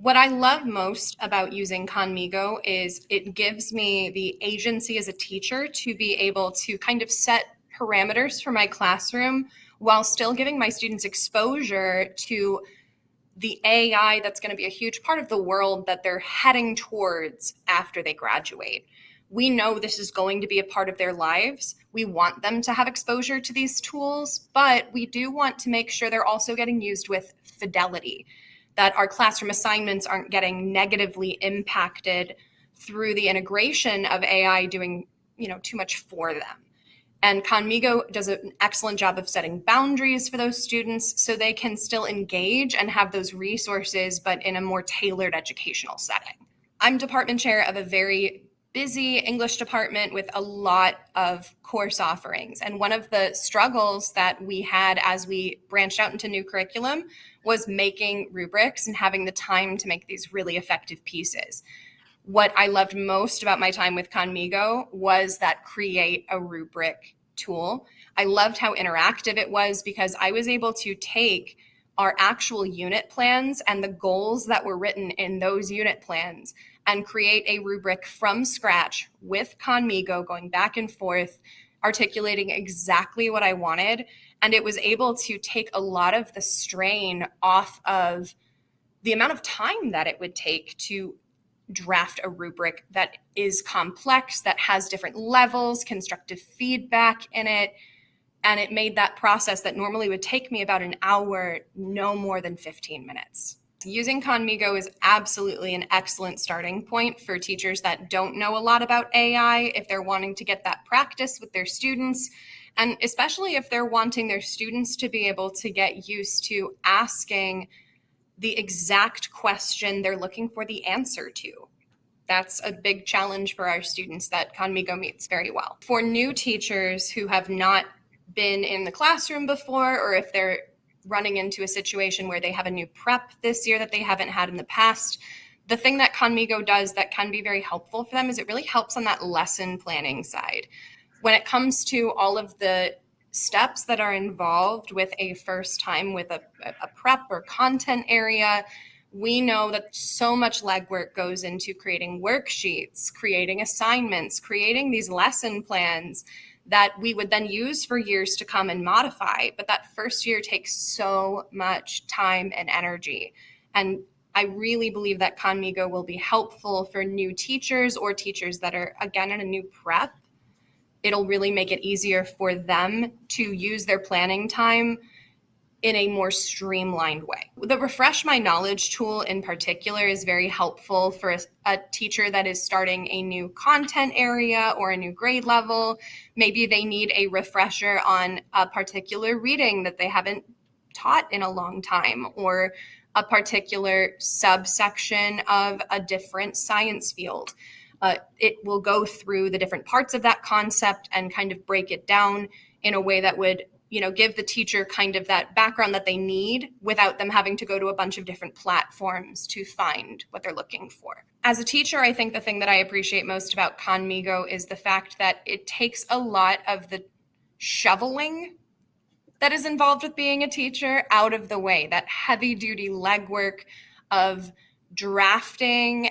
What I love most about using Conmigo is it gives me the agency as a teacher to be able to kind of set parameters for my classroom while still giving my students exposure to the AI that's going to be a huge part of the world that they're heading towards after they graduate. We know this is going to be a part of their lives. We want them to have exposure to these tools, but we do want to make sure they're also getting used with fidelity, that our classroom assignments aren't getting negatively impacted through the integration of AI doing, too much for them. And Conmigo does an excellent job of setting boundaries for those students so they can still engage and have those resources, but in a more tailored educational setting. I'm department chair of a very busy English department with a lot of course offerings. And one of the struggles that we had as we branched out into new curriculum was making rubrics and having the time to make these really effective pieces. What I loved most about my time with Conmigo was that create a rubric tool. I loved how interactive it was because I was able to take our actual unit plans and the goals that were written in those unit plans and create a rubric from scratch with Conmigo, going back and forth, articulating exactly what I wanted. And it was able to take a lot of the strain off of the amount of time that it would take to draft a rubric that is complex, that has different levels, constructive feedback in it. And it made that process that normally would take me about an hour, no more than 15 minutes. Using Conmigo is absolutely an excellent starting point for teachers that don't know a lot about AI, if they're wanting to get that practice with their students, and especially if they're wanting their students to be able to get used to asking the exact question they're looking for the answer to. That's a big challenge for our students that Conmigo meets very well. For new teachers who have not been in the classroom before, or if they're running into a situation where they have a new prep this year that they haven't had in the past, the thing that Conmigo does that can be very helpful for them is it really helps on that lesson planning side. When it comes to all of the steps that are involved with a first time with a prep or content area, we know that so much legwork goes into creating worksheets, creating assignments, creating these lesson plans that we would then use for years to come and modify. But that first year takes so much time and energy. And I really believe that Conmigo will be helpful for new teachers or teachers that are, again, in a new prep. It'll really make it easier for them to use their planning time in a more streamlined way. The Refresh My Knowledge tool in particular is very helpful for a teacher that is starting a new content area or a new grade level. Maybe they need a refresher on a particular reading that they haven't taught in a long time, or a particular subsection of a different science field. It will go through the different parts of that concept and kind of break it down in a way that would give the teacher kind of that background that they need without them having to go to a bunch of different platforms to find what they're looking for. As a teacher, I think the thing that I appreciate most about Conmigo is the fact that it takes a lot of the shoveling that is involved with being a teacher out of the way, that heavy duty legwork of drafting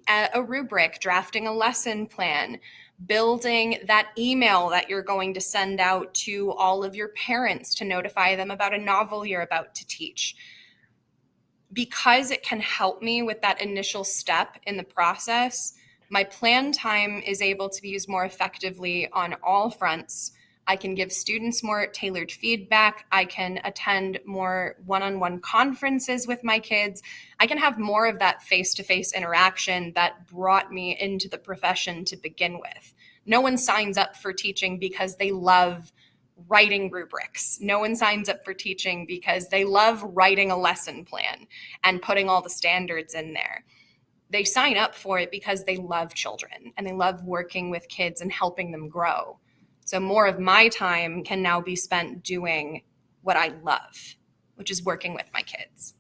a rubric, drafting a lesson plan, building that email that you're going to send out to all of your parents to notify them about a novel you're about to teach. Because it can help me with that initial step in the process, my plan time is able to be used more effectively on all fronts. I can give students more tailored feedback. I can attend more one-on-one conferences with my kids. I can have more of that face-to-face interaction that brought me into the profession to begin with. No one signs up for teaching because they love writing rubrics. No one signs up for teaching because they love writing a lesson plan and putting all the standards in there. They sign up for it because they love children and they love working with kids and helping them grow. So more of my time can now be spent doing what I love, which is working with my kids.